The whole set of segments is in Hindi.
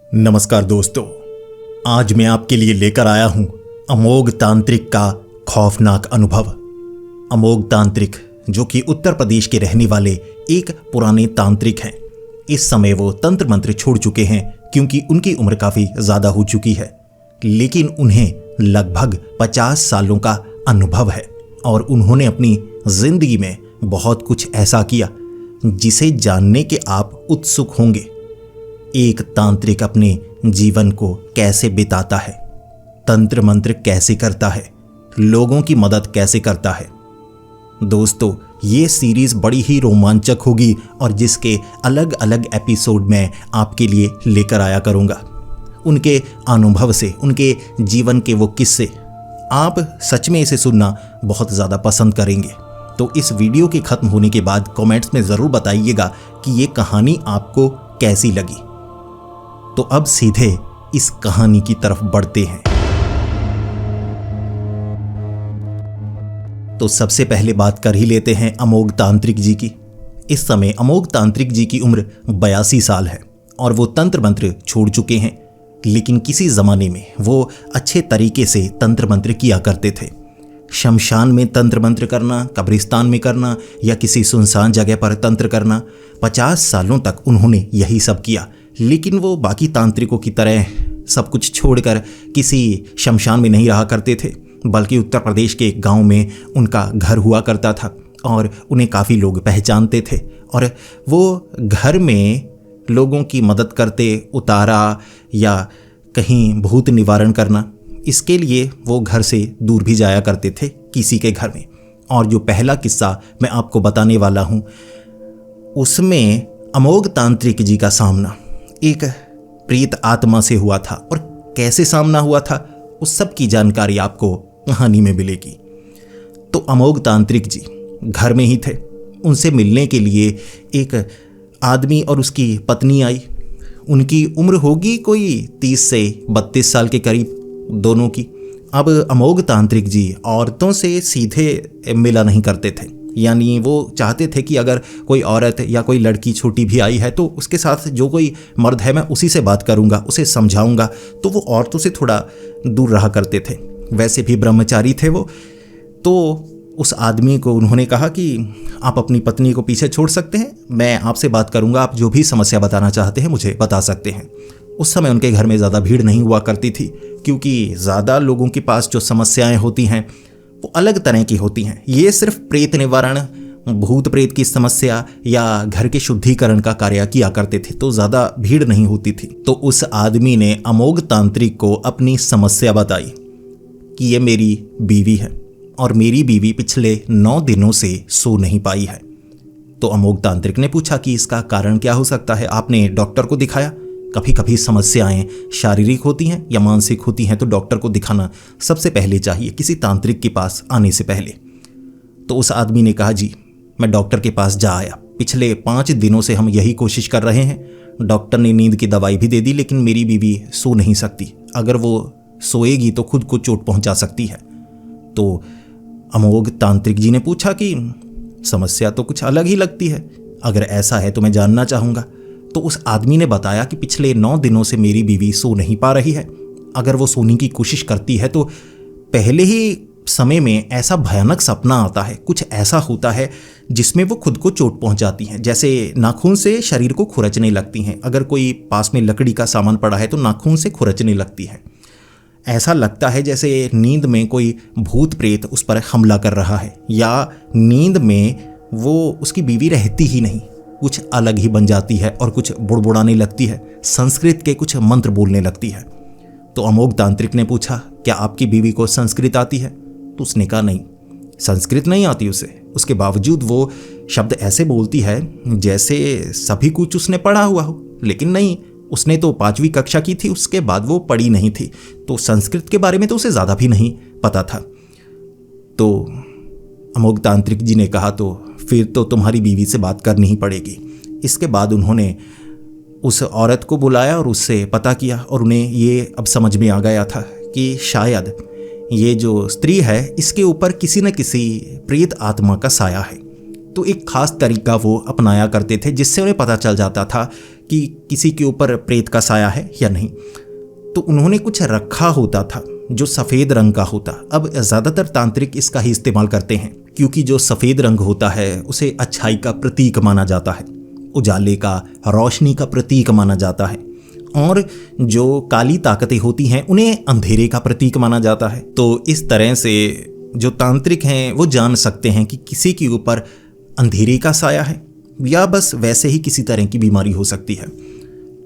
नमस्कार दोस्तों, आज मैं आपके लिए लेकर आया हूं अमोघ तांत्रिक का खौफनाक अनुभव। अमोघ तांत्रिक जो कि उत्तर प्रदेश के रहने वाले एक पुराने तांत्रिक हैं। इस समय वो तंत्र मंत्र छोड़ चुके हैं क्योंकि उनकी उम्र काफ़ी ज़्यादा हो चुकी है, लेकिन उन्हें लगभग 50 सालों का अनुभव है और उन्होंने अपनी ज़िंदगी में बहुत कुछ ऐसा किया जिसे जानने के आप उत्सुक होंगे। एक तांत्रिक अपने जीवन को कैसे बिताता है, तंत्र मंत्र कैसे करता है, लोगों की मदद कैसे करता है। दोस्तों, ये सीरीज बड़ी ही रोमांचक होगी और जिसके अलग अलग एपिसोड मैं आपके लिए लेकर आया करूँगा। उनके अनुभव से, उनके जीवन के वो किस्से आप सच में इसे सुनना बहुत ज़्यादा पसंद करेंगे। तो इस वीडियो के ख़त्म होने के बाद कमेंट्स में ज़रूर बताइएगा कि ये कहानी आपको कैसी लगी। तो अब सीधे इस कहानी की तरफ बढ़ते हैं। तो सबसे पहले बात कर ही लेते हैं अमोघ तांत्रिक जी की। इस समय अमोघ तांत्रिक जी की उम्र 82 साल है और वो तंत्र मंत्र छोड़ चुके हैं, लेकिन किसी ज़माने में वो अच्छे तरीके से तंत्र मंत्र किया करते थे। शमशान में तंत्र मंत्र करना, कब्रिस्तान में करना या किसी सुनसान जगह पर तंत्र करना, 50 सालों तक उन्होंने यही सब किया। लेकिन वो बाकी तांत्रिकों की तरह सब कुछ छोड़कर किसी शमशान में नहीं रहा करते थे, बल्कि उत्तर प्रदेश के एक गांव में उनका घर हुआ करता था और उन्हें काफ़ी लोग पहचानते थे। और वो घर में लोगों की मदद करते, उतारा या कहीं भूत निवारण करना, इसके लिए वो घर से दूर भी जाया करते थे किसी के घर में। और जो पहला किस्सा मैं आपको बताने वाला हूँ, उसमें अमोघ तांत्रिक जी का सामना एक प्रेत आत्मा से हुआ था। और कैसे सामना हुआ था, उस सब की जानकारी आपको कहानी में मिलेगी। तो अमोघ तांत्रिक जी घर में ही थे। उनसे मिलने के लिए एक आदमी और उसकी पत्नी आई। उनकी उम्र होगी कोई 30 से 32 साल के करीब दोनों की। अब अमोघ तांत्रिक जी औरतों से सीधे मिला नहीं करते थे, यानी वो चाहते थे कि अगर कोई औरत या कोई लड़की छोटी भी आई है तो उसके साथ जो कोई मर्द है मैं उसी से बात करूंगा, उसे समझाऊंगा। तो वो औरतों से थोड़ा दूर रहा करते थे। वैसे भी ब्रह्मचारी थे वो। तो उस आदमी को उन्होंने कहा कि आप अपनी पत्नी को पीछे छोड़ सकते हैं, मैं आपसे बात करूंगा, आप जो भी समस्या बताना चाहते हैं मुझे बता सकते हैं। उस समय उनके घर में ज़्यादा भीड़ नहीं हुआ करती थी, क्योंकि ज़्यादा लोगों के पास जो समस्याएं होती हैं वो अलग तरह की होती हैं। ये सिर्फ प्रेत निवारण, भूत प्रेत की समस्या या घर के शुद्धिकरण का कार्य किया करते थे, तो ज़्यादा भीड़ नहीं होती थी। तो उस आदमी ने अमोघ तांत्रिक को अपनी समस्या बताई कि ये मेरी बीवी है और मेरी बीवी पिछले 9 दिनों से सो नहीं पाई है। तो अमोघ तांत्रिक ने पूछा कि इसका कारण क्या हो सकता है, आपने डॉक्टर को दिखाया? कभी कभी समस्याएं शारीरिक होती हैं या मानसिक होती हैं, तो डॉक्टर को दिखाना सबसे पहले चाहिए किसी तांत्रिक के पास आने से पहले। तो उस आदमी ने कहा, जी मैं डॉक्टर के पास जा आया, पिछले 5 दिनों से हम यही कोशिश कर रहे हैं। डॉक्टर ने नींद की दवाई भी दे दी, लेकिन मेरी बीवी सो नहीं सकती। अगर वो सोएगी तो खुद को चोट पहुंचा सकती है। तो अमोघ तांत्रिक जी ने पूछा कि समस्या तो कुछ अलग ही लगती है, अगर ऐसा है तो मैं जानना चाहूँगा। तो उस आदमी ने बताया कि पिछले 9 दिनों से मेरी बीवी सो नहीं पा रही है। अगर वो सोने की कोशिश करती है तो पहले ही समय में ऐसा भयानक सपना आता है, कुछ ऐसा होता है जिसमें वो खुद को चोट पहुंचाती हैं, जैसे नाखून से शरीर को खुरचने लगती हैं। अगर कोई पास में लकड़ी का सामान पड़ा है तो नाखून से खुरचने लगती है। ऐसा लगता है जैसे नींद में कोई भूत प्रेत उस पर हमला कर रहा है, या नींद में वो उसकी बीवी रहती ही नहीं, कुछ अलग ही बन जाती है और कुछ बुड़बुड़ाने लगती है, संस्कृत के कुछ मंत्र बोलने लगती है। तो अमोघ तांत्रिक ने पूछा, क्या आपकी बीवी को संस्कृत आती है? तो उसने कहा, नहीं, संस्कृत नहीं आती उसे। उसके बावजूद वो शब्द ऐसे बोलती है जैसे सभी कुछ उसने पढ़ा हुआ हो, लेकिन नहीं, उसने तो 5वीं कक्षा की थी, उसके बाद वो पढ़ी नहीं थी, तो संस्कृत के बारे में तो उसे ज़्यादा भी नहीं पता था। तो अमोघ तांत्रिक जी ने कहा, तो फिर तो तुम्हारी बीवी से बात करनी ही पड़ेगी। इसके बाद उन्होंने उस औरत को बुलाया और उससे पता किया, और उन्हें ये अब समझ में आ गया था कि शायद ये जो स्त्री है इसके ऊपर किसी न किसी प्रेत आत्मा का साया है। तो एक खास तरीका वो अपनाया करते थे जिससे उन्हें पता चल जाता था कि किसी के ऊपर प्रेत का साया है या नहीं। तो उन्होंने कुछ रखा होता था जो सफ़ेद रंग का होता। अब ज़्यादातर तांत्रिक इसका ही इस्तेमाल करते हैं, क्योंकि जो सफ़ेद रंग होता है उसे अच्छाई का प्रतीक माना जाता है, उजाले का, रोशनी का प्रतीक माना जाता है, और जो काली ताकतें होती हैं उन्हें अंधेरे का प्रतीक माना जाता है। तो इस तरह से जो तांत्रिक हैं वो जान सकते हैं कि किसी के ऊपर अंधेरे का साया है या बस वैसे ही किसी तरह की बीमारी हो सकती है।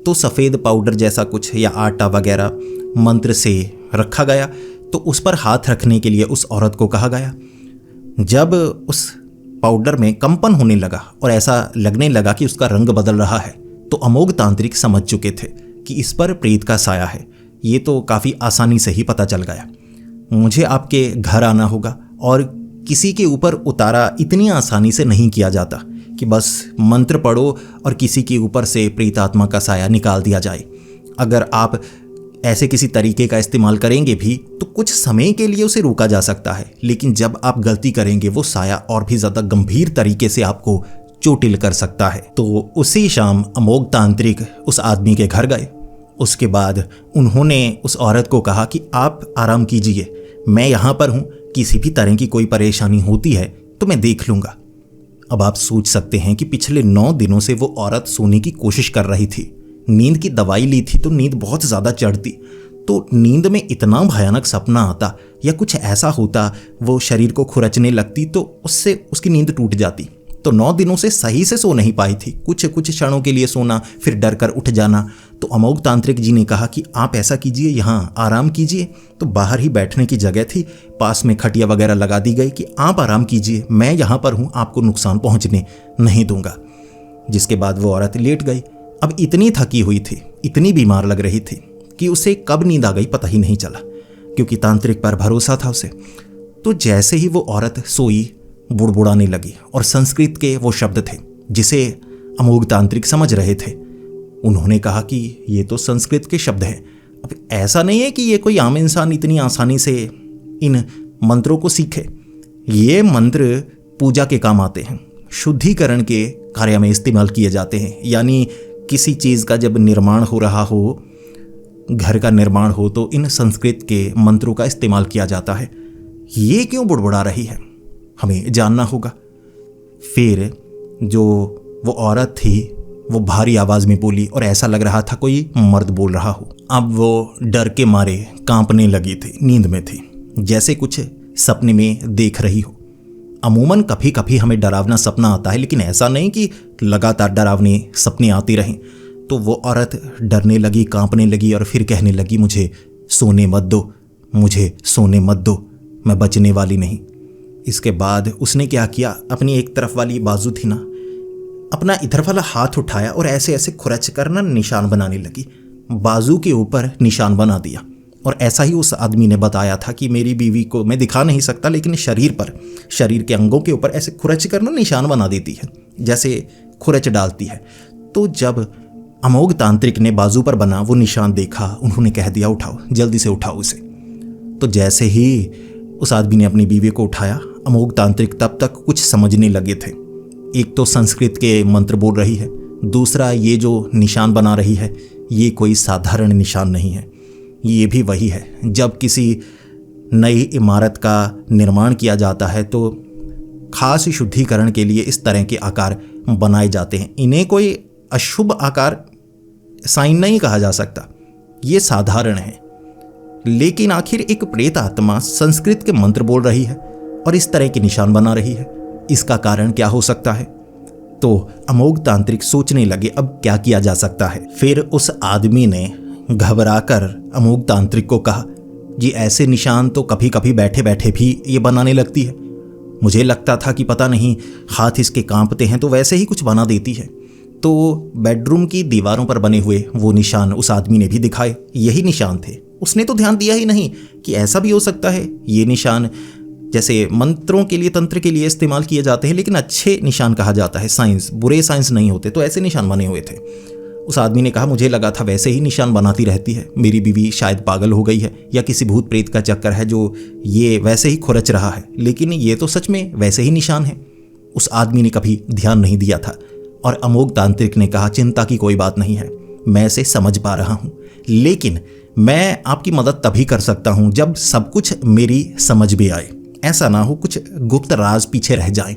तो सफ़ेद पाउडर जैसा कुछ या आटा वगैरह मंत्र से रखा गया, तो उस पर हाथ रखने के लिए उस औरत को कहा गया। जब उस पाउडर में कंपन होने लगा और ऐसा लगने लगा कि उसका रंग बदल रहा है, तो अमोघ तांत्रिक समझ चुके थे कि इस पर प्रेत का साया है। ये तो काफ़ी आसानी से ही पता चल गया। मुझे आपके घर आना होगा, और किसी के ऊपर उतारा इतनी आसानी से नहीं किया जाता कि बस मंत्र पढ़ो और किसी के ऊपर से प्रेतात्मा का साया निकाल दिया जाए। अगर आप ऐसे किसी तरीके का इस्तेमाल करेंगे भी तो कुछ समय के लिए उसे रोका जा सकता है, लेकिन जब आप गलती करेंगे वो साया और भी ज़्यादा गंभीर तरीके से आपको चोटिल कर सकता है। तो उसी शाम अमोघ तांत्रिक उस आदमी के घर गए। उसके बाद उन्होंने उस औरत को कहा कि आप आराम कीजिए, मैं यहाँ पर हूँ, किसी भी तरह की कोई परेशानी होती है तो मैं देख लूँगा। अब आप सोच सकते हैं कि पिछले 9 दिनों से वो औरत सोने की कोशिश कर रही थी। नींद की दवाई ली थी तो नींद बहुत ज़्यादा चढ़ती, तो नींद में इतना भयानक सपना आता या कुछ ऐसा होता, वो शरीर को खुरचने लगती तो उससे उसकी नींद टूट जाती। तो 9 दिनों से सही से सो नहीं पाई थी, कुछ क्षणों के लिए सोना, फिर डर कर उठ जाना। तो अमोघ तांत्रिक जी ने कहा कि आप ऐसा कीजिए, यहाँ आराम कीजिए। तो बाहर ही बैठने की जगह थी, पास में खटिया वगैरह लगा दी गई कि आप आराम कीजिए, मैं यहाँ पर हूँ, आपको नुकसान पहुँचने नहीं दूंगा। जिसके बाद वो औरत लेट गई। अब इतनी थकी हुई थी, इतनी बीमार लग रही थी कि उसे कब नींद आ गई पता ही नहीं चला, क्योंकि तांत्रिक पर भरोसा था उसे। तो जैसे ही वो औरत सोई, बुड़बुड़ाने लगी, और संस्कृत के वो शब्द थे जिसे अमोघ तांत्रिक समझ रहे थे। उन्होंने कहा कि ये तो संस्कृत के शब्द हैं। अब ऐसा नहीं है कि ये कोई आम इंसान इतनी आसानी से इन मंत्रों को सीखे। ये मंत्र पूजा के काम आते हैं, शुद्धिकरण के कार्य में इस्तेमाल किए जाते हैं। यानी किसी चीज़ का जब निर्माण हो रहा हो, घर का निर्माण हो, तो इन संस्कृत के मंत्रों का इस्तेमाल किया जाता है। ये क्यों बुड़बुड़ा रही है, हमें जानना होगा। फिर जो वो औरत थी वो भारी आवाज़ में बोली, और ऐसा लग रहा था कोई मर्द बोल रहा हो। अब वो डर के मारे कांपने लगी थी, नींद में थी, जैसे कुछ सपने में देख रही हो। अमूमन कभी कभी हमें डरावना सपना आता है, लेकिन ऐसा नहीं कि लगातार डरावने सपने आते रहें। तो वो औरत डरने लगी, कांपने लगी, और फिर कहने लगी, मुझे सोने मत दो, मुझे सोने मत दो, मैं बचने वाली नहीं। इसके बाद उसने क्या किया, अपनी एक तरफ वाली बाजू थी ना, अपना इधर वाला हाथ उठाया और ऐसे ऐसे खुरच कर ना निशान बनाने लगी। बाजू के ऊपर निशान बना दिया। और ऐसा ही उस आदमी ने बताया था कि मेरी बीवी को मैं दिखा नहीं सकता, लेकिन शरीर पर, शरीर के अंगों के ऊपर ऐसे खुरच कर ना निशान बना देती है, जैसे खुरच डालती है। तो जब अमोघ तांत्रिक ने बाजू पर बना वो निशान देखा, उन्होंने कह दिया, उठाओ, जल्दी से उठाओ उसे। तो जैसे ही उस आदमी ने अपनी बीवी को उठाया, अमोघ तांत्रिक तब तक कुछ समझने लगे थे। एक तो संस्कृत के मंत्र बोल रही है, दूसरा ये जो निशान बना रही है ये कोई साधारण निशान नहीं है। ये भी वही है, जब किसी नई इमारत का निर्माण किया जाता है तो खास शुद्धिकरण के लिए इस तरह के आकार बनाए जाते हैं। इन्हें कोई अशुभ आकार, साइन नहीं कहा जा सकता, ये साधारण है। लेकिन आखिर एक प्रेत आत्मा संस्कृत के मंत्र बोल रही है और इस तरह के निशान बना रही है, इसका कारण क्या हो सकता है? तो अमोघ तांत्रिक सोचने लगे अब क्या किया जा सकता है। फिर उस आदमी ने घबराकर अमोघ तांत्रिक को कहा, जी ऐसे निशान तो कभी कभी बैठे बैठे भी ये बनाने लगती है। मुझे लगता था कि पता नहीं हाथ इसके कांपते हैं तो वैसे ही कुछ बना देती है। तो बेडरूम की दीवारों पर बने हुए वो निशान उस आदमी ने भी दिखाए, यही निशान थे। उसने तो ध्यान दिया ही नहीं कि ऐसा भी हो सकता है। ये निशान जैसे मंत्रों के लिए, तंत्र के लिए इस्तेमाल किए जाते हैं, लेकिन अच्छे निशान कहा जाता है, साइंस, बुरे साइंस नहीं होते। तो ऐसे निशान बने हुए थे। उस आदमी ने कहा, मुझे लगा था वैसे ही निशान बनाती रहती है, मेरी बीवी शायद पागल हो गई है या किसी भूत प्रेत का चक्कर है जो ये वैसे ही खुरच रहा है, लेकिन ये तो सच में वैसे ही निशान है। उस आदमी ने कभी ध्यान नहीं दिया था। और अमोघ तांत्रिक ने कहा, चिंता की कोई बात नहीं है, मैं इसे समझ पा रहा हूँ, लेकिन मैं आपकी मदद तभी कर सकता हूँ जब सब कुछ मेरी समझ में आए। ऐसा ना हो कुछ गुप्त राज पीछे रह जाए,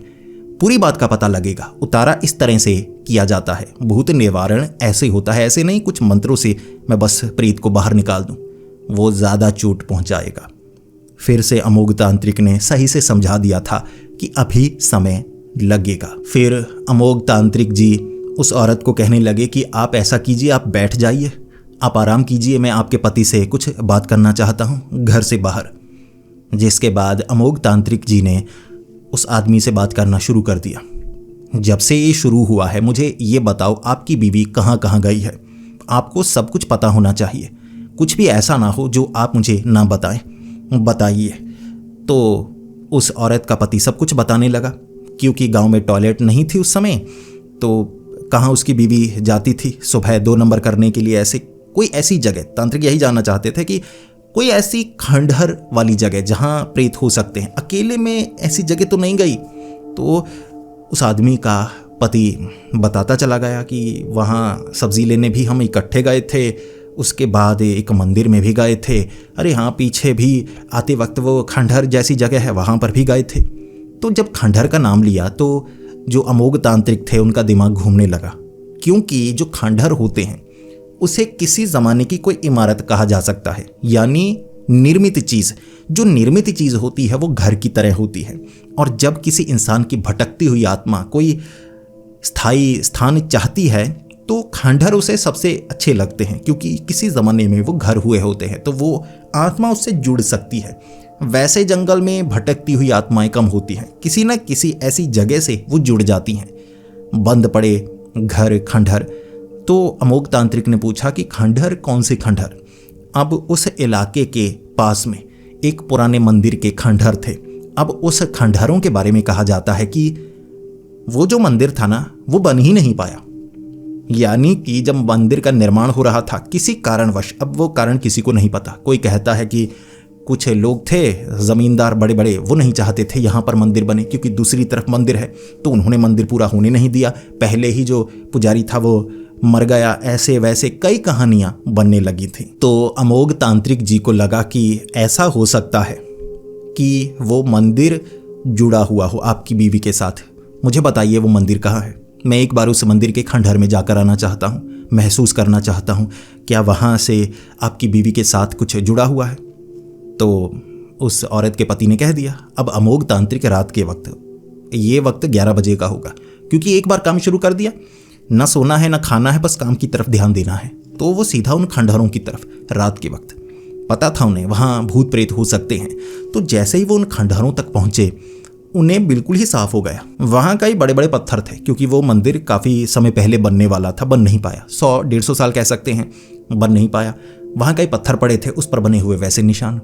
पूरी बात का पता लगेगा। उतारा इस तरह से किया जाता है, भूत निवारण ऐसे होता है, ऐसे नहीं कुछ मंत्रों से मैं बस प्रेत को बाहर निकाल दूं, वो ज़्यादा चोट पहुंचाएगा। फिर से अमोघ तांत्रिक ने सही से समझा दिया था कि अभी समय लगेगा। फिर अमोघ तांत्रिक जी उस औरत को कहने लगे कि आप ऐसा कीजिए, आप बैठ जाइए, आप आराम कीजिए, मैं आपके पति से कुछ बात करना चाहता हूँ घर से बाहर। जिसके बाद अमोघ तांत्रिक जी ने उस आदमी से बात करना शुरू कर दिया। जब से ये शुरू हुआ है, मुझे ये बताओ आपकी बीवी कहाँ कहाँ गई है? आपको सब कुछ पता होना चाहिए, कुछ भी ऐसा ना हो जो आप मुझे ना बताएं, बताइए। तो उस औरत का पति सब कुछ बताने लगा, क्योंकि गांव में टॉयलेट नहीं थी उस समय, तो कहाँ उसकी बीवी जाती थी सुबह 2 नंबर करने के लिए, ऐसे कोई ऐसी जगह, तांत्रिक यही जानना चाहते थे कि कोई ऐसी खंडहर वाली जगह जहाँ प्रेत हो सकते हैं। अकेले में ऐसी जगह तो नहीं गई। तो उस आदमी का पति बताता चला गया कि वहाँ सब्जी लेने भी हम इकट्ठे गए थे, उसके बाद एक मंदिर में भी गए थे, अरे हाँ पीछे भी आते वक्त वो खंडहर जैसी जगह है वहाँ पर भी गए थे। तो जब खंडहर का नाम लिया तो जो अमोघ तांत्रिक थे उनका दिमाग घूमने लगा, क्योंकि जो खंडहर होते हैं उसे किसी ज़माने की कोई इमारत कहा जा सकता है, यानी निर्मित चीज़। जो निर्मित चीज़ होती है वो घर की तरह होती है, और जब किसी इंसान की भटकती हुई आत्मा कोई स्थायी स्थान चाहती है तो खंडहर उसे सबसे अच्छे लगते हैं, क्योंकि किसी ज़माने में वो घर हुए होते हैं, तो वो आत्मा उससे जुड़ सकती है। वैसे जंगल में भटकती हुई आत्माएं कम होती हैं, किसी न किसी ऐसी जगह से वो जुड़ जाती हैं। बंद पड़े घर खंडहर। तो अमोघ तांत्रिक ने पूछा कि खंडहर कौन से खंडहर? अब उस इलाके के पास में एक पुराने मंदिर के खंडहर थे। अब उस खंडहरों के बारे में कहा जाता है कि वो जो मंदिर था ना, वो बन ही नहीं पाया, यानी कि जब मंदिर का निर्माण हो रहा था किसी कारणवश, अब वो कारण किसी को नहीं पता। कोई कहता है कि कुछ लोग थे ज़मींदार बड़े बड़े, वो नहीं चाहते थे यहाँ पर मंदिर बने, क्योंकि दूसरी तरफ मंदिर है, तो उन्होंने मंदिर पूरा होने नहीं दिया। पहले ही जो पुजारी था वो मर गया, ऐसे वैसे कई कहानियाँ बनने लगी थी। तो अमोघ तांत्रिक जी को लगा कि ऐसा हो सकता है कि वो मंदिर जुड़ा हुआ हो आपकी बीवी के साथ। मुझे बताइए वो मंदिर कहाँ है? मैं एक बार उस मंदिर के खंडहर में जाकर आना चाहता हूँ, महसूस करना चाहता हूँ, क्या वहाँ से आपकी बीवी के साथ कुछ जुड़ा हुआ है? तो उस औरत के पति ने कह दिया। अब अमोघ तांत्रिक रात के वक्त, ये वक्त 11 बजे का होगा, क्योंकि एक बार काम शुरू कर दिया, न सोना है न खाना है, बस काम की तरफ ध्यान देना है। तो वो सीधा उन खंडहरों की तरफ, रात के वक्त पता था उन्हें वहाँ भूत प्रेत हो सकते हैं। तो जैसे ही वो उन खंडहरों तक पहुँचे, उन्हें बिल्कुल ही साफ हो गया। वहाँ कई बड़े बड़े पत्थर थे, क्योंकि वो मंदिर काफ़ी समय पहले बनने वाला था, बन नहीं पाया, 100-150 साल कह सकते हैं, बन नहीं पाया। वहाँ कई पत्थर पड़े थे, उस पर बने हुए वैसे निशान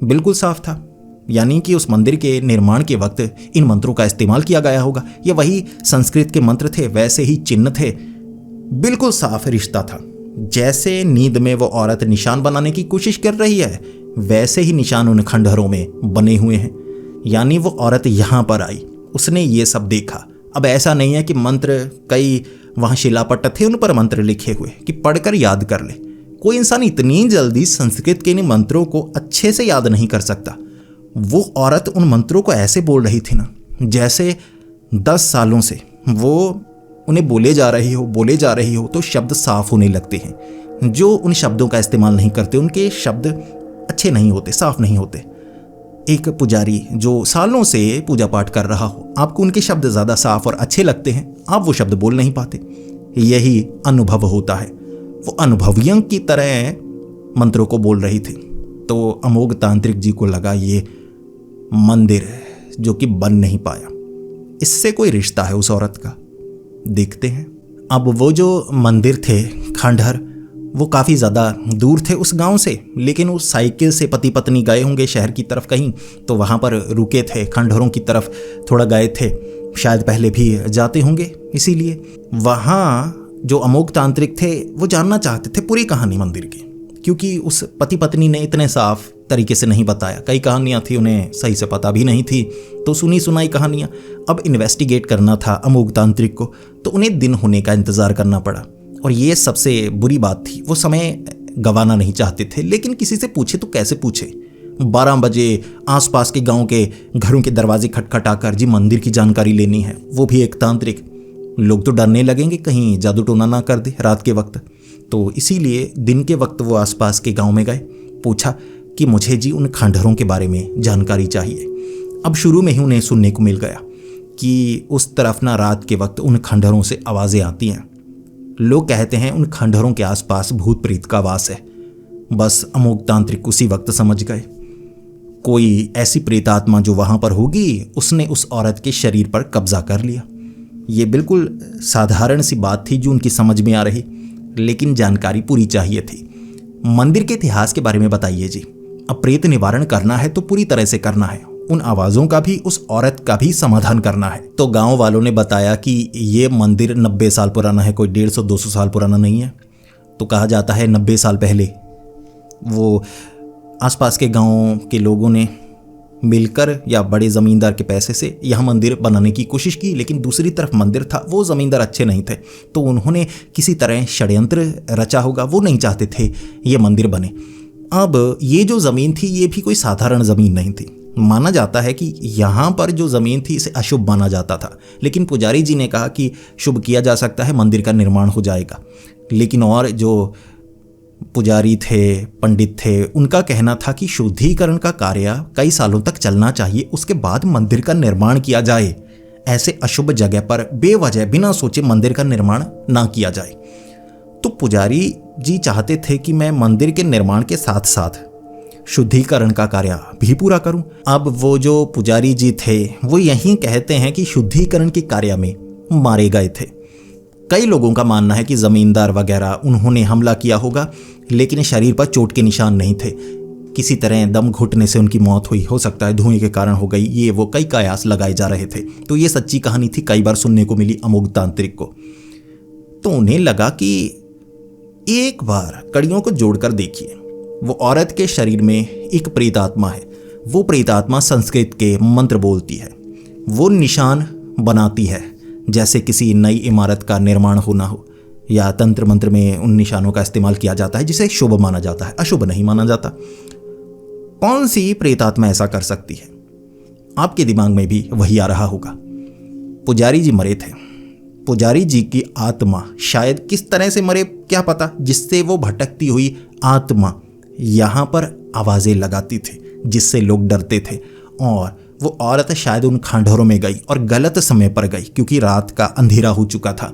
बिल्कुल साफ था, यानी कि उस मंदिर के निर्माण के वक्त इन मंत्रों का इस्तेमाल किया गया होगा। ये वही संस्कृत के मंत्र थे, वैसे ही चिन्ह थे, बिल्कुल साफ रिश्ता था। जैसे नींद में वो औरत निशान बनाने की कोशिश कर रही है, वैसे ही निशान उन खंडहरों में बने हुए हैं। यानी वो औरत यहाँ पर आई, उसने ये सब देखा। अब ऐसा नहीं है कि मंत्र, कई वहाँ शिलापट्ट थे उन पर मंत्र लिखे हुए कि पढ़कर याद कर ले। कोई इंसान इतनी जल्दी संस्कृत के इन मंत्रों को अच्छे से याद नहीं कर सकता। वो औरत उन मंत्रों को ऐसे बोल रही थी ना, जैसे 10 सालों से वो उन्हें बोले जा रही हो तो शब्द साफ होने लगते हैं। जो उन शब्दों का इस्तेमाल नहीं करते, उनके शब्द अच्छे नहीं होते, साफ नहीं होते। एक पुजारी जो सालों से पूजा पाठ कर रहा हो, आपको उनके शब्द ज़्यादा साफ और अच्छे लगते हैं, आप वो शब्द बोल नहीं पाते। यही अनुभव होता है। वो अनुभवियों की तरह मंत्रों को बोल रही थी। तो अमोघ तांत्रिक जी को लगा ये मंदिर जो कि बन नहीं पाया, इससे कोई रिश्ता है उस औरत का। देखते हैं। अब वो जो मंदिर थे खंडहर, वो काफ़ी ज़्यादा दूर थे उस गांव से, लेकिन उस साइकिल से पति पत्नी गए होंगे शहर की तरफ कहीं, तो वहाँ पर रुके थे, खंडहरों की तरफ थोड़ा गए थे, शायद पहले भी जाते होंगे। इसीलिए वहाँ जो अमोघ तांत्रिक थे वो जानना चाहते थे पूरी कहानी मंदिर की, क्योंकि उस पति पत्नी ने इतने साफ तरीके से नहीं बताया। कई कहानियाँ थी उन्हें सही से पता भी नहीं थी, तो सुनी सुनाई कहानियाँ। अब इन्वेस्टिगेट करना था अमोघ तांत्रिक को, तो उन्हें दिन होने का इंतज़ार करना पड़ा। और ये सबसे बुरी बात थी, वो समय गंवाना नहीं चाहते थे, लेकिन किसी से पूछे तो कैसे पूछे। 12 बजे आसपास के गांव के घरों के दरवाजे खटखटाकर जी मंदिर की जानकारी लेनी है, वो भी एक तांत्रिक। लोग तो डरने लगेंगे कहीं जादू टोना ना कर दे रात के वक्त। तो इसीलिए दिन के वक्त वो आसपास के गांव में गए, पूछा कि मुझे जी उन खंडहरों के बारे में जानकारी चाहिए। अब शुरू में ही उन्हें सुनने को मिल गया कि उस तरफ ना रात के वक्त उन खंडहरों से आवाज़ें आती हैं। लोग कहते हैं उन खंडहरों के आसपास भूत प्रेत का वास है। बस अमोघ तांत्रिक उसी वक्त समझ गए, कोई ऐसी प्रेतात्मा जो वहाँ पर होगी उसने उस औरत के शरीर पर कब्जा कर लिया। ये बिल्कुल साधारण सी बात थी जो उनकी समझ में आ रही, लेकिन जानकारी पूरी चाहिए थी। मंदिर के इतिहास के बारे में बताइए जी। अब प्रेत निवारण करना है तो पूरी तरह से करना है, उन आवाज़ों का भी, उस औरत का भी समाधान करना है। तो गांव वालों ने बताया कि ये मंदिर 90 साल पुराना है, कोई 150-200 साल पुराना नहीं है। तो कहा जाता है 90 साल पहले वो आसपास के गांव के लोगों ने मिलकर या बड़े ज़मींदार के पैसे से यह मंदिर बनाने की कोशिश की, लेकिन दूसरी तरफ मंदिर था, वो ज़मींदार अच्छे नहीं थे, तो उन्होंने किसी तरह षड्यंत्र रचा होगा, वो नहीं चाहते थे ये मंदिर बने। अब ये जो ज़मीन थी ये भी कोई साधारण ज़मीन नहीं थी। माना जाता है कि यहाँ पर जो ज़मीन थी इसे अशुभ माना जाता था, लेकिन पुजारी जी ने कहा कि शुभ किया जा सकता है, मंदिर का निर्माण हो जाएगा। लेकिन और जो पुजारी थे, पंडित थे, उनका कहना था कि शुद्धिकरण का कार्य कई सालों तक चलना चाहिए, उसके बाद मंदिर का निर्माण किया जाए। ऐसे अशुभ जगह पर बेवजह बिना सोचे मंदिर का निर्माण ना किया जाए। तो पुजारी जी चाहते थे कि मैं मंदिर के निर्माण के साथ साथ शुद्धिकरण का कार्य भी पूरा करूं। अब वो जो पुजारी जी थे वो यही कहते हैं कि शुद्धिकरण के कार्य में मारे गए थे। कई लोगों का मानना है कि ज़मींदार वगैरह उन्होंने हमला किया होगा, लेकिन शरीर पर चोट के निशान नहीं थे। किसी तरह दम घुटने से उनकी मौत हुई, हो सकता है धुएं के कारण हो गई, ये वो कई कयास लगाए जा रहे थे। तो ये सच्ची कहानी थी, कई बार सुनने को मिली अमोघ तांत्रिक को। तो उन्हें लगा कि एक बार कड़ियों को जोड़कर देखिए, वो औरत के शरीर में एक प्रेतात्मा है। वो प्रेतात्मा संस्कृत के मंत्र बोलती है, वो निशान बनाती है, जैसे किसी नई इमारत का निर्माण होना हो, या तंत्र मंत्र में उन निशानों का इस्तेमाल किया जाता है जिसे शुभ माना जाता है, अशुभ नहीं माना जाता। कौन सी प्रेतात्मा ऐसा कर सकती है? आपके दिमाग में भी वही आ रहा होगा। पुजारी जी मरे थे। पुजारी जी की आत्मा शायद किस तरह से मरे क्या पता, जिससे वो भटकती हुई आत्मा यहाँ पर आवाज़ें लगाती थी, जिससे लोग डरते थे। और वो औरत शायद उन खंडहरों में गई और गलत समय पर गई, क्योंकि रात का अंधेरा हो चुका था।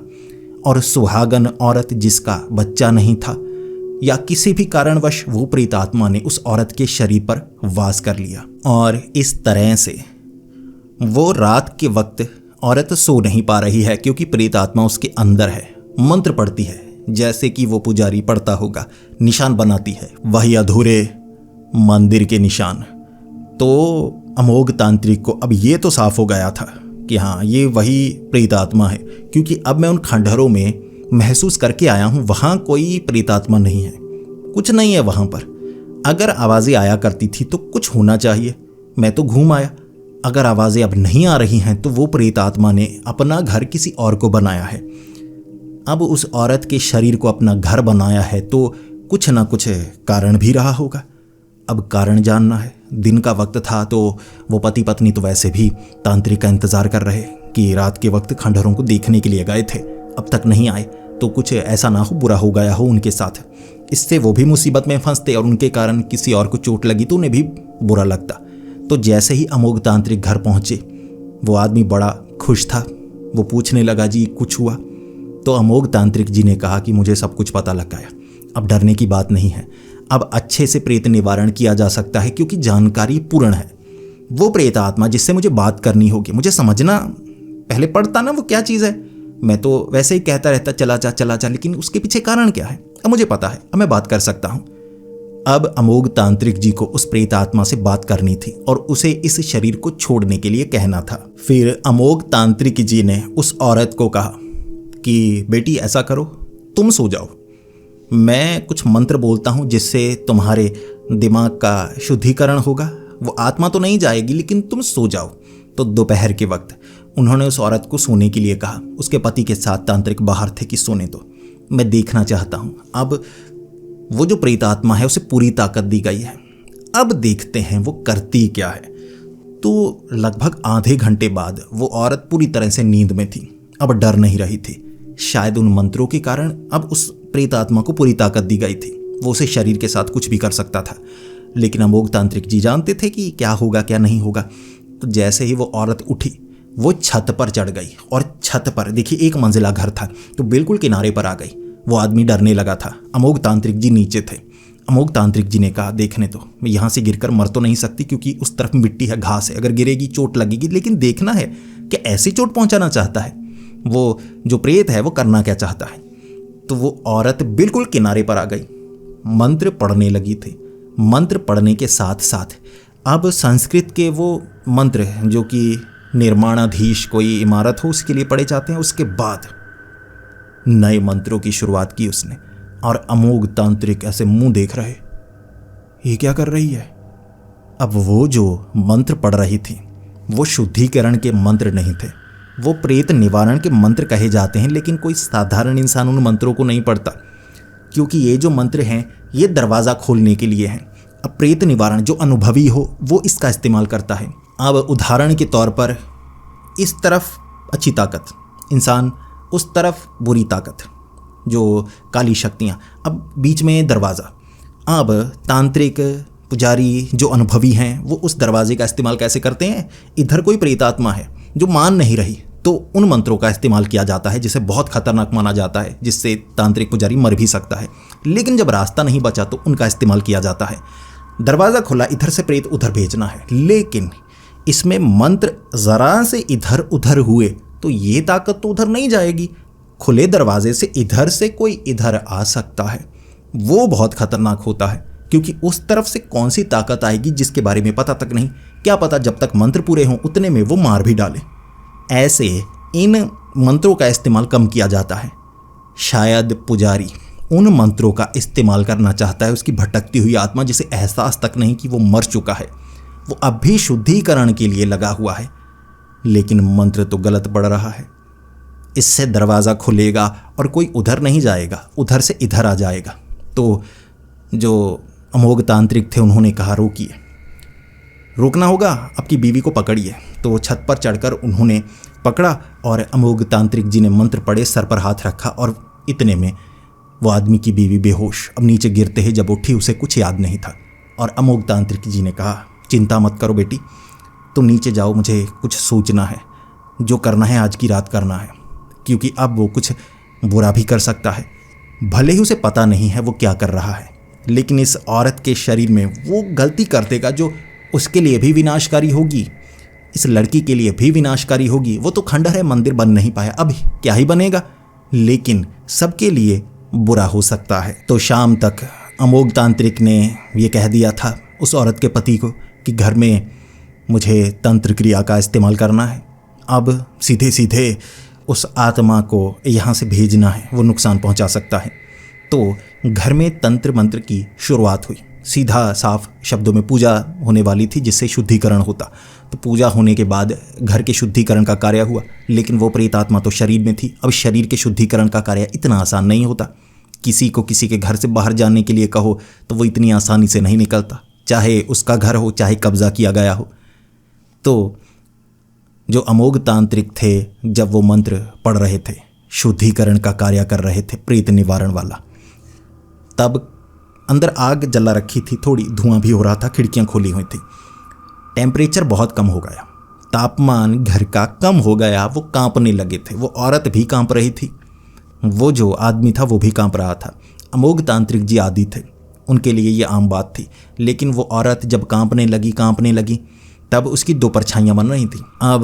और सुहागन औरत जिसका बच्चा नहीं था, या किसी भी कारणवश वो प्रेतात्मा ने उस औरत के शरीर पर वास कर लिया। और इस तरह से वो रात के वक्त औरत सो नहीं पा रही है, क्योंकि प्रेतात्मा उसके अंदर है। मंत्र पढ़ती है, जैसे कि वो पुजारी पढ़ता होगा, निशान बनाती है, वही अधूरे मंदिर के निशान। तो अमोघ तांत्रिक को अब ये तो साफ हो गया था कि हाँ, ये वही प्रेतात्मा है, क्योंकि अब मैं उन खंडहरों में महसूस करके आया हूँ, वहाँ कोई प्रेतात्मा नहीं है, कुछ नहीं है वहाँ पर। अगर आवाज़ें आया करती थी तो कुछ होना चाहिए, मैं तो घूम आया। अगर आवाज़ें अब नहीं आ रही हैं तो वो प्रेतात्मा ने अपना घर किसी और को बनाया है। अब उस औरत के शरीर को अपना घर बनाया है, तो कुछ ना कुछ कारण भी रहा होगा। अब कारण जानना है। दिन का वक्त था, तो वो पति पत्नी तो वैसे भी तांत्रिक का इंतज़ार कर रहे कि रात के वक्त खंडहरों को देखने के लिए गए थे, अब तक नहीं आए, तो कुछ ऐसा ना हो, बुरा हो गया हो उनके साथ। इससे वो भी मुसीबत में फंसते और उनके कारण किसी और को चोट लगी तो उन्हें भी बुरा लगता। तो जैसे ही अमोघ तांत्रिक घर पहुँचे, वो आदमी बड़ा खुश था। वो पूछने लगा, जी कुछ हुआ? तो अमोघ तांत्रिक जी ने कहा कि मुझे सब कुछ पता लग गया, अब डरने की बात नहीं है, अब अच्छे से प्रेत निवारण किया जा सकता है, क्योंकि जानकारी पूर्ण है। वो प्रेत आत्मा जिससे मुझे बात करनी होगी, मुझे समझना, पहले पढ़ता ना वो क्या चीज़ है, मैं तो वैसे ही कहता रहता चला जा, लेकिन उसके पीछे कारण क्या है अब मुझे पता है, अब मैं बात कर सकता हूँ। अब अमोघ तांत्रिक जी को उस प्रेत आत्मा से बात करनी थी और उसे इस शरीर को छोड़ने के लिए कहना था। फिर अमोघ तांत्रिक जी ने उस औरत को कहा कि बेटी ऐसा करो, तुम सो जाओ, मैं कुछ मंत्र बोलता हूँ जिससे तुम्हारे दिमाग का शुद्धिकरण होगा, वो आत्मा तो नहीं जाएगी लेकिन तुम सो जाओ। तो दोपहर के वक्त उन्होंने उस औरत को सोने के लिए कहा। उसके पति के साथ तांत्रिक बाहर थे कि सोने दो, मैं देखना चाहता हूँ। अब वो जो प्रेत आत्मा है उसे पूरी ताकत दी गई है, अब देखते हैं वो करती क्या है। तो लगभग आधे घंटे बाद वो औरत पूरी तरह से नींद में थी, अब डर नहीं रही थी। शायद उन मंत्रों के कारण अब उस प्रेत आत्मा को पूरी ताकत दी गई थी, वो उसे शरीर के साथ कुछ भी कर सकता था। लेकिन अमोघ तांत्रिक जी जानते थे कि क्या होगा क्या नहीं होगा। तो जैसे ही वो औरत उठी वो छत पर चढ़ गई, और छत पर देखिए एक मंजिला घर था, तो बिल्कुल किनारे पर आ गई। वो आदमी डरने लगा था। अमोघ तांत्रिक जी नीचे थे। अमोघ तांत्रिक जी ने कहा, देखने तो मैं यहाँ से गिरकर मर तो नहीं सकती क्योंकि उस तरफ मिट्टी है, घास है, अगर गिरेगी चोट लगेगी, लेकिन देखना है कि ऐसी चोट पहुँचाना चाहता है वो जो प्रेत है, वो करना क्या चाहता है। तो वो औरत बिल्कुल किनारे पर आ गई, मंत्र पढ़ने लगी थी। मंत्र पढ़ने के साथ साथ अब संस्कृत के वो मंत्र जो कि निर्माणाधीश कोई इमारत हो उसके लिए पढ़े जाते हैं, उसके बाद नए मंत्रों की शुरुआत की उसने। और अमोघ तांत्रिक ऐसे मुंह देख रहे, ये क्या कर रही है। अब वो जो मंत्र पढ़ रही थी वो शुद्धिकरण के मंत्र नहीं थे, वो प्रेत निवारण के मंत्र कहे जाते हैं। लेकिन कोई साधारण इंसान उन मंत्रों को नहीं पढ़ता, क्योंकि ये जो मंत्र हैं ये दरवाज़ा खोलने के लिए हैं। अब प्रेत निवारण जो अनुभवी हो वो इसका इस्तेमाल करता है। अब उदाहरण के तौर पर इस तरफ अच्छी ताकत इंसान, उस तरफ बुरी ताकत जो काली शक्तियाँ, अब बीच में दरवाज़ा। अब तांत्रिक पुजारी जो अनुभवी हैं वो उस दरवाजे का इस्तेमाल कैसे करते हैं। इधर कोई प्रेतात्मा है जो मान नहीं रही, तो उन मंत्रों का इस्तेमाल किया जाता है जिसे बहुत खतरनाक माना जाता है, जिससे तांत्रिक पुजारी मर भी सकता है। लेकिन जब रास्ता नहीं बचा तो उनका इस्तेमाल किया जाता है। दरवाज़ा खुला, इधर से प्रेत उधर भेजना है, लेकिन इसमें मंत्र ज़रा से इधर उधर हुए तो ये ताकत तो उधर नहीं जाएगी। खुले दरवाजे से इधर से कोई इधर आ सकता है, वो बहुत खतरनाक होता है, क्योंकि उस तरफ से कौन सी ताकत आएगी जिसके बारे में पता तक नहीं। क्या पता जब तक मंत्र पूरे हों उतने में वो मार भी डाले। ऐसे इन मंत्रों का इस्तेमाल कम किया जाता है। शायद पुजारी उन मंत्रों का इस्तेमाल करना चाहता है, उसकी भटकती हुई आत्मा जिसे एहसास तक नहीं कि वो मर चुका है, वो अब भी शुद्धिकरण के लिए लगा हुआ है, लेकिन मंत्र तो गलत पड़ रहा है। इससे दरवाज़ा खुलेगा और कोई उधर नहीं जाएगा, उधर से इधर आ जाएगा। तो जो अमोघ तांत्रिक थे उन्होंने कहा, रोकिए, रोकना होगा, आपकी बीवी को पकड़िए। तो वो छत पर चढ़कर उन्होंने पकड़ा और अमोघ तांत्रिक जी ने मंत्र पढ़े, सर पर हाथ रखा, और इतने में वो आदमी की बीवी बेहोश। अब नीचे गिरते ही जब उठी उसे कुछ याद नहीं था, और अमोघ तांत्रिक जी ने कहा, चिंता मत करो बेटी, तुम नीचे जाओ, मुझे कुछ सोचना है, जो करना है आज की रात करना है, क्योंकि अब वो कुछ बुरा भी कर सकता है। भले ही उसे पता नहीं है वो क्या कर रहा है, लेकिन इस औरत के शरीर में वो गलती कर देगा जो उसके लिए भी विनाशकारी होगी, इस लड़की के लिए भी विनाशकारी होगी। वो तो खंडहर है, मंदिर बन नहीं पाया, अभी क्या ही बनेगा, लेकिन सबके लिए बुरा हो सकता है। तो शाम तक अमोघ तांत्रिक ने ये कह दिया था उस औरत के पति को कि घर में मुझे तंत्र क्रिया का इस्तेमाल करना है, अब सीधे सीधे उस आत्मा को यहाँ से भेजना है, वो नुकसान पहुँचा सकता है। तो घर में तंत्र मंत्र की शुरुआत हुई। सीधा साफ शब्दों में पूजा होने वाली थी जिससे शुद्धिकरण होता। तो पूजा होने के बाद घर के शुद्धिकरण का कार्य हुआ, लेकिन वो प्रेत आत्मा तो शरीर में थी। अब शरीर के शुद्धिकरण का कार्य इतना आसान नहीं होता। किसी को किसी के घर से बाहर जाने के लिए कहो तो वो इतनी आसानी से नहीं निकलता, चाहे उसका घर हो, चाहे कब्जा किया गया हो। तो जो अमोघ तांत्रिक थे, जब वो मंत्र पढ़ रहे थे, शुद्धिकरण का कार्य कर रहे थे, प्रेत निवारण वाला, तब अंदर आग जला रखी थी, थोड़ी धुआं भी हो रहा था, खिड़कियां खोली हुई थी। टेम्परेचर बहुत कम हो गया, तापमान घर का कम हो गया, वो कांपने लगे थे। वो औरत भी कांप रही थी, वो जो आदमी था वो भी कांप रहा था। अमोघ तांत्रिक जी आदि थे, उनके लिए ये आम बात थी। लेकिन वो औरत जब कांपने लगी तब उसकी दो परछाइयाँ बन रही थी। अब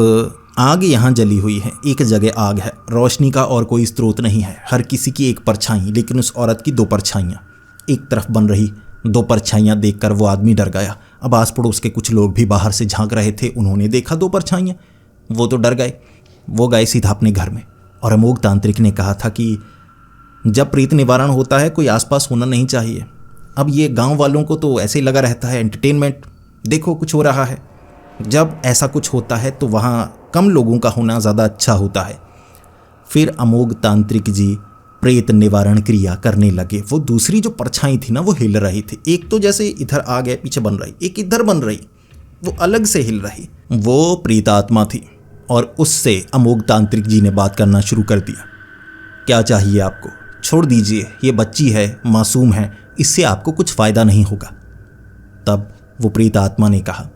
आग यहाँ जली हुई है, एक जगह आग है, रोशनी का और कोई स्रोत नहीं है, हर किसी की एक परछाई, लेकिन उस औरत की दो परछाइयाँ एक तरफ बन रही। दो परछाइयाँ देखकर वो आदमी डर गया। अब आस पड़ोस के कुछ लोग भी बाहर से झांक रहे थे, उन्होंने देखा दो परछाइयाँ, वो तो डर गए। वो गए सीधा अपने घर में। और अमोघ तांत्रिक ने कहा था कि जब प्रेत निवारण होता है कोई आसपास होना नहीं चाहिए, अब ये गांव वालों को तो ऐसे ही लगा रहता है एंटरटेनमेंट, देखो कुछ हो रहा है। जब ऐसा कुछ होता है तो वहाँ कम लोगों का होना ज़्यादा अच्छा होता है। फिर अमोघ तांत्रिक जी प्रेत निवारण क्रिया करने लगे। वो दूसरी जो परछाई थी ना वो हिल रही थी, एक तो जैसे इधर आ गए पीछे बन रही, एक इधर बन रही, वो अलग से हिल रही। वो प्रेत आत्मा थी और उससे अमोघ तांत्रिक जी ने बात करना शुरू कर दिया। क्या चाहिए आपको? छोड़ दीजिए, ये बच्ची है, मासूम है, इससे आपको कुछ फ़ायदा नहीं होगा। तब वो प्रेत आत्मा ने कहा,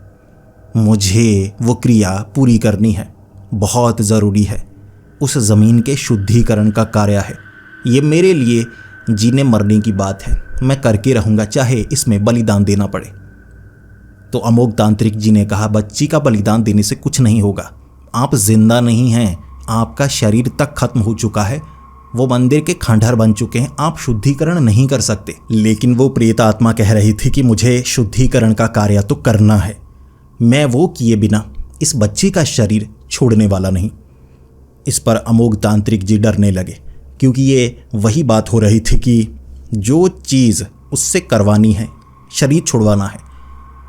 मुझे वो क्रिया पूरी करनी है, बहुत ज़रूरी है। उस ज़मीन के शुद्धिकरण का कार्य है, ये मेरे लिए जीने मरने की बात है, मैं करके रहूँगा, चाहे इसमें बलिदान देना पड़े। तो अमोघ तांत्रिक जी ने कहा, बच्ची का बलिदान देने से कुछ नहीं होगा, आप जिंदा नहीं हैं, आपका शरीर तक खत्म हो चुका है, वो मंदिर के खंडहर बन चुके हैं, आप शुद्धिकरण नहीं कर सकते। लेकिन वो प्रेत आत्मा कह रही थी कि मुझे शुद्धिकरण का कार्य तो करना है, मैं वो किए बिना इस बच्ची का शरीर छोड़ने वाला नहीं। इस पर अमोघ तांत्रिक जी डरने लगे, क्योंकि ये वही बात हो रही थी कि जो चीज़ उससे करवानी है, शरीर छुड़वाना है,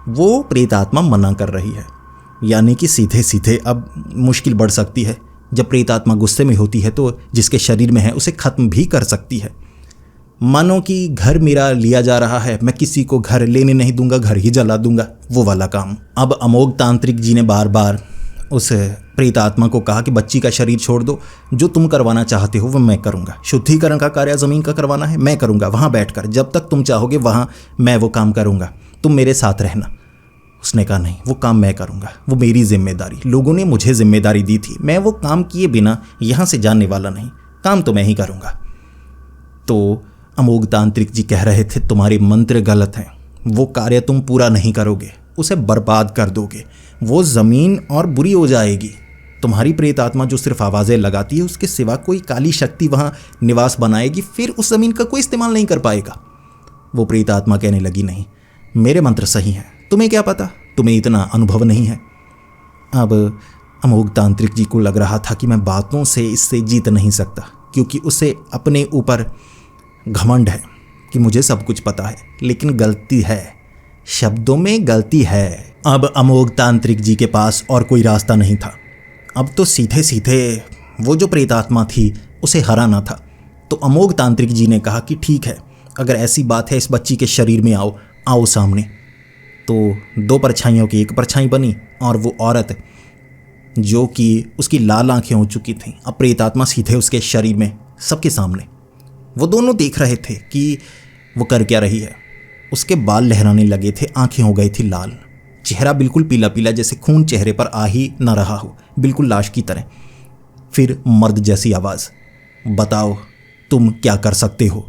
वो प्रेत आत्मा मना कर रही है। यानी कि सीधे सीधे अब मुश्किल बढ़ सकती है। जब प्रेत आत्मा गुस्से में होती है तो जिसके शरीर में है उसे ख़त्म भी कर सकती है। मानो कि घर मेरा लिया जा रहा है, मैं किसी को घर लेने नहीं दूंगा, घर ही जला दूंगा, वो वाला काम। अब अमोघ तांत्रिक जी ने बार बार उस प्रेत आत्मा को कहा कि बच्ची का शरीर छोड़ दो, जो तुम करवाना चाहते हो वो मैं करूंगा, शुद्धिकरण का कार्य ज़मीन का करवाना है, मैं करूंगा, वहाँ बैठकर जब तक तुम चाहोगे वहाँ मैं वो काम करूंगा, तुम मेरे साथ रहना। उसने कहा, नहीं, वो काम मैं करूंगा, वो मेरी जिम्मेदारी, लोगों ने मुझे जिम्मेदारी दी थी, मैं वो काम किए बिना यहाँ से जाने वाला नहीं, काम तो मैं ही करूंगा। तो अमोघ तांत्रिक जी कह रहे थे, तुम्हारे मंत्र गलत हैं, वो कार्य तुम पूरा नहीं करोगे, उसे बर्बाद कर दोगे, वो ज़मीन और बुरी हो जाएगी। तुम्हारी प्रेत आत्मा जो सिर्फ आवाज़ें लगाती है, उसके सिवा कोई काली शक्ति वहाँ निवास बनाएगी, फिर उस ज़मीन का कोई इस्तेमाल नहीं कर पाएगा। वो प्रेत आत्मा कहने लगी, नहीं, मेरे मंत्र सही हैं, तुम्हें क्या पता, तुम्हें इतना अनुभव नहीं है। अब अमोघ तांत्रिक जी को लग रहा था कि मैं बातों से इससे जीत नहीं सकता, क्योंकि उसे अपने ऊपर घमंड है कि मुझे सब कुछ पता है, लेकिन गलती है, शब्दों में गलती है। अब अमोघ तांत्रिक जी के पास और कोई रास्ता नहीं था। अब तो सीधे सीधे वो जो प्रेतात्मा थी उसे हराना था। तो अमोघ तांत्रिक जी ने कहा कि ठीक है, अगर ऐसी बात है, इस बच्ची के शरीर में आओ, आओ सामने। तो दो परछाइयों की एक परछाई बनी और वो औरत जो कि उसकी लाल आंखें हो चुकी थीं, अब प्रेतात्मा सीधे उसके शरीर में सबके सामने। वो दोनों देख रहे थे कि वो कर क्या रही है। उसके बाल लहराने लगे थे, आंखें हो गई थी लाल, चेहरा बिल्कुल पीला पीला, जैसे खून चेहरे पर आ ही न रहा हो, बिल्कुल लाश की तरह। फिर मर्द जैसी आवाज़, बताओ तुम क्या कर सकते हो।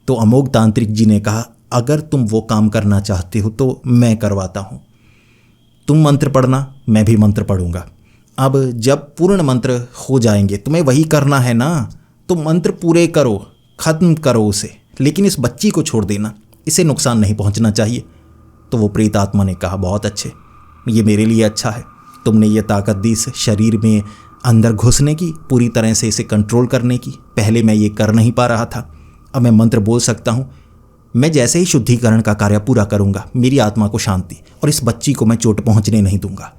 तो अमोघ तांत्रिक जी ने कहा, अगर तुम वो काम करना चाहते हो तो मैं करवाता हूँ, तुम मंत्र पढ़ना, मैं भी मंत्र पढ़ूंगा। अब जब पूर्ण मंत्र हो जाएंगे, तुम्हें वही करना है ना, तो मंत्र पूरे करो, ख़त्म करो उसे, लेकिन इस बच्ची को छोड़ देना, इसे नुकसान नहीं पहुंचना चाहिए। तो वो प्रेत आत्मा ने कहा, बहुत अच्छे, ये मेरे लिए अच्छा है, तुमने ये ताकत दी इस शरीर में अंदर घुसने की, पूरी तरह से इसे कंट्रोल करने की। पहले मैं ये कर नहीं पा रहा था, अब मैं मंत्र बोल सकता हूँ। मैं जैसे ही शुद्धिकरण का कार्य पूरा करूँगा, मेरी आत्मा को शांति, और इस बच्ची को मैं चोट पहुँचने नहीं दूंगा।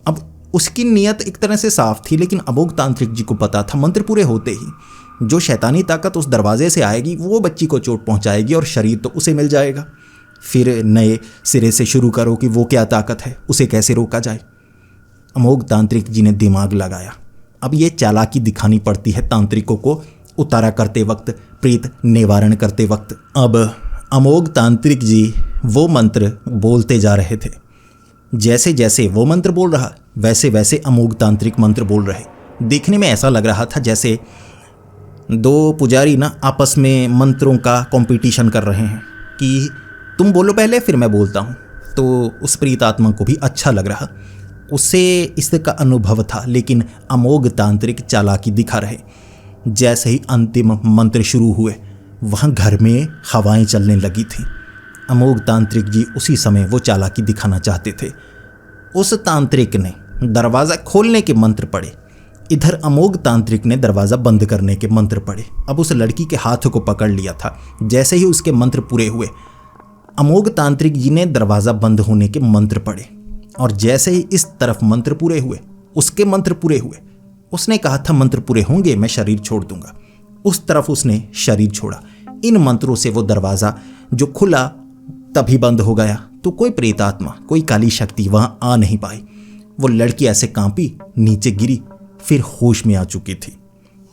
अब उसकी नीयत एक तरह से साफ थी, लेकिन अमोघ तांत्रिक जी को पता था मंत्र पूरे होते ही जो शैतानी ताकत उस दरवाजे से आएगी वो बच्ची को चोट पहुंचाएगी और शरीर तो उसे मिल जाएगा। फिर नए सिरे से शुरू करो कि वो क्या ताकत है, उसे कैसे रोका जाए। अमोघ तांत्रिक जी ने दिमाग लगाया। अब ये चालाकी दिखानी पड़ती है तांत्रिकों को उतारा करते वक्त, प्रेत निवारण करते वक्त। अब अमोघ तांत्रिक जी वो मंत्र बोलते जा रहे थे। जैसे जैसे वो मंत्र बोल रहा, वैसे वैसे अमोघ तांत्रिक मंत्र बोल रहे। देखने में ऐसा लग रहा था जैसे दो पुजारी ना आपस में मंत्रों का कंपटीशन कर रहे हैं कि तुम बोलो पहले फिर मैं बोलता हूँ। तो उस प्रेत आत्मा को भी अच्छा लग रहा, उससे इसका अनुभव था, लेकिन अमोघ तांत्रिक चालाकी दिखा रहे। जैसे ही अंतिम मंत्र शुरू हुए, वहाँ घर में हवाएं चलने लगी थीं। अमोघ तांत्रिक जी उसी समय वो चालाकी दिखाना चाहते थे। उस तांत्रिक ने दरवाज़ा खोलने के मंत्र पढ़े, इधर अमोघ तांत्रिक ने दरवाज़ा बंद करने के मंत्र पढ़े। अब उस लड़की के हाथ को पकड़ लिया था। जैसे ही उसके मंत्र पूरे हुए, अमोघ तांत्रिक जी ने दरवाज़ा बंद होने के मंत्र पढ़े और जैसे ही इस तरफ मंत्र पूरे हुए, उसके मंत्र पूरे हुए, उसने कहा था मंत्र पूरे होंगे मैं शरीर छोड़ दूंगा, उस तरफ उसने शरीर छोड़ा। इन मंत्रों से वो दरवाज़ा जो खुला तभी बंद हो गया। तो कोई प्रेतात्मा, कोई काली शक्ति वहां आ नहीं पाई। वो लड़की ऐसे कांपी, नीचे गिरी, फिर होश में आ चुकी थी।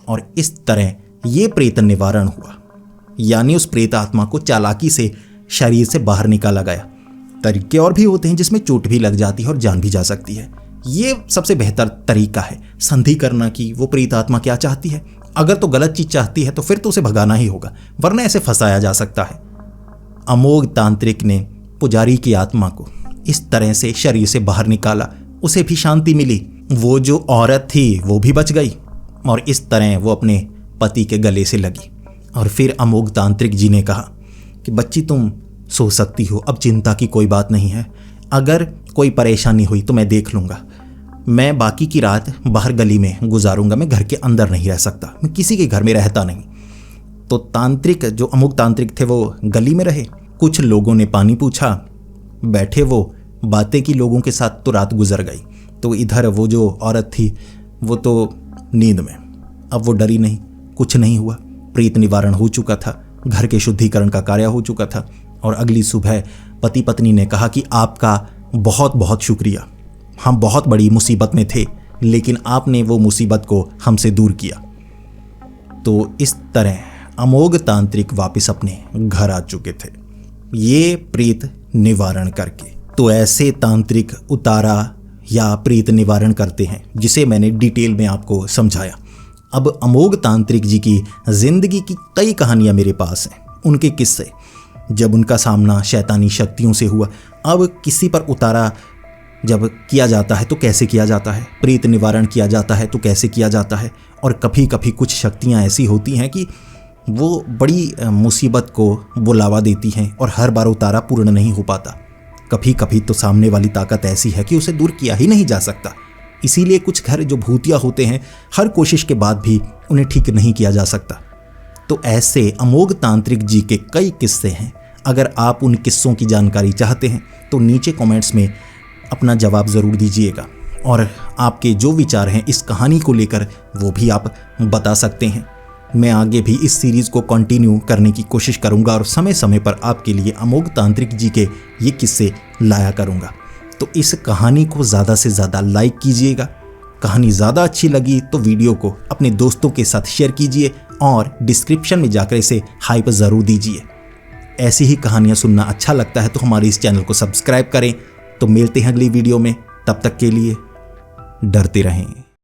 और इस तरह ये प्रेत निवारण हुआ, यानी उस प्रेतात्मा को चालाकी से शरीर से बाहर निकाला गया। तरीके और भी होते हैं जिसमें चोट भी लग जाती है और जान भी जा सकती है। ये सबसे बेहतर तरीका है संधि करना कि वो प्रेतात्मा क्या चाहती है। अगर तो गलत चीज चाहती है तो फिर तो उसे भगाना ही होगा, वरना ऐसे फंसाया जा सकता है। अमोघ तांत्रिक ने पुजारी की आत्मा को इस तरह से शरीर से बाहर निकाला, उसे भी शांति मिली। वो जो औरत थी वो भी बच गई और इस तरह वो अपने पति के गले से लगी। और फिर अमोघ तांत्रिक जी ने कहा कि बच्ची तुम सो सकती हो, अब चिंता की कोई बात नहीं है। अगर कोई परेशानी हुई तो मैं देख लूँगा। मैं बाकी की रात बाहर गली में गुजारूंगा, मैं घर के अंदर नहीं रह सकता, मैं किसी के घर में रहता नहीं। तो तांत्रिक जो अमोघ तांत्रिक थे वो गली में रहे। कुछ लोगों ने पानी पूछा, बैठे वो बातें की लोगों के साथ, तो रात गुजर गई। तो इधर वो जो औरत थी वो तो नींद में, अब वो डरी नहीं, कुछ नहीं हुआ। प्रेत निवारण हो चुका था, घर के शुद्धिकरण का कार्य हो चुका था। और अगली सुबह पति पत्नी ने कहा कि आपका बहुत बहुत शुक्रिया, हम बहुत बड़ी मुसीबत में थे लेकिन आपने वो मुसीबत को हमसे दूर किया। तो इस तरह अमोघ तांत्रिक वापस अपने घर आ चुके थे, ये प्रेत निवारण करके। तो ऐसे तांत्रिक उतारा या प्रेत निवारण करते हैं जिसे मैंने डिटेल में आपको समझाया। अब अमोघ तांत्रिक जी की जिंदगी की कई कहानियां मेरे पास हैं, उनके किस्से, जब उनका सामना शैतानी शक्तियों से हुआ। अब किसी पर उतारा जब किया जाता है तो कैसे किया जाता है, प्रेत निवारण किया जाता है तो कैसे किया जाता है। और कभी कभी कुछ शक्तियां ऐसी होती हैं कि वो बड़ी मुसीबत को बुलावा देती हैं और हर बार उतारा पूर्ण नहीं हो पाता। कभी कभी तो सामने वाली ताकत ऐसी है कि उसे दूर किया ही नहीं जा सकता। इसीलिए कुछ घर जो भूतिया होते हैं, हर कोशिश के बाद भी उन्हें ठीक नहीं किया जा सकता। तो ऐसे अमोघ तांत्रिक जी के कई किस्से हैं। अगर आप उन किस्सों की जानकारी चाहते हैं तो नीचे कमेंट्स में अपना जवाब ज़रूर दीजिएगा। और आपके जो विचार हैं इस कहानी को लेकर वो भी आप बता सकते हैं। मैं आगे भी इस सीरीज़ को कंटिन्यू करने की कोशिश करूंगा और समय समय पर आपके लिए अमोघ तांत्रिक जी के ये किस्से लाया करूंगा। तो इस कहानी को ज़्यादा से ज़्यादा लाइक कीजिएगा। कहानी ज़्यादा अच्छी लगी तो वीडियो को अपने दोस्तों के साथ शेयर कीजिए और डिस्क्रिप्शन में जाकर इसे हाइप ज़रूर दीजिए। ऐसी ही कहानियाँ सुनना अच्छा लगता है तो हमारे इस चैनल को सब्सक्राइब करें। तो मिलते हैं अगली वीडियो में, तब तक के लिए डरते रहें।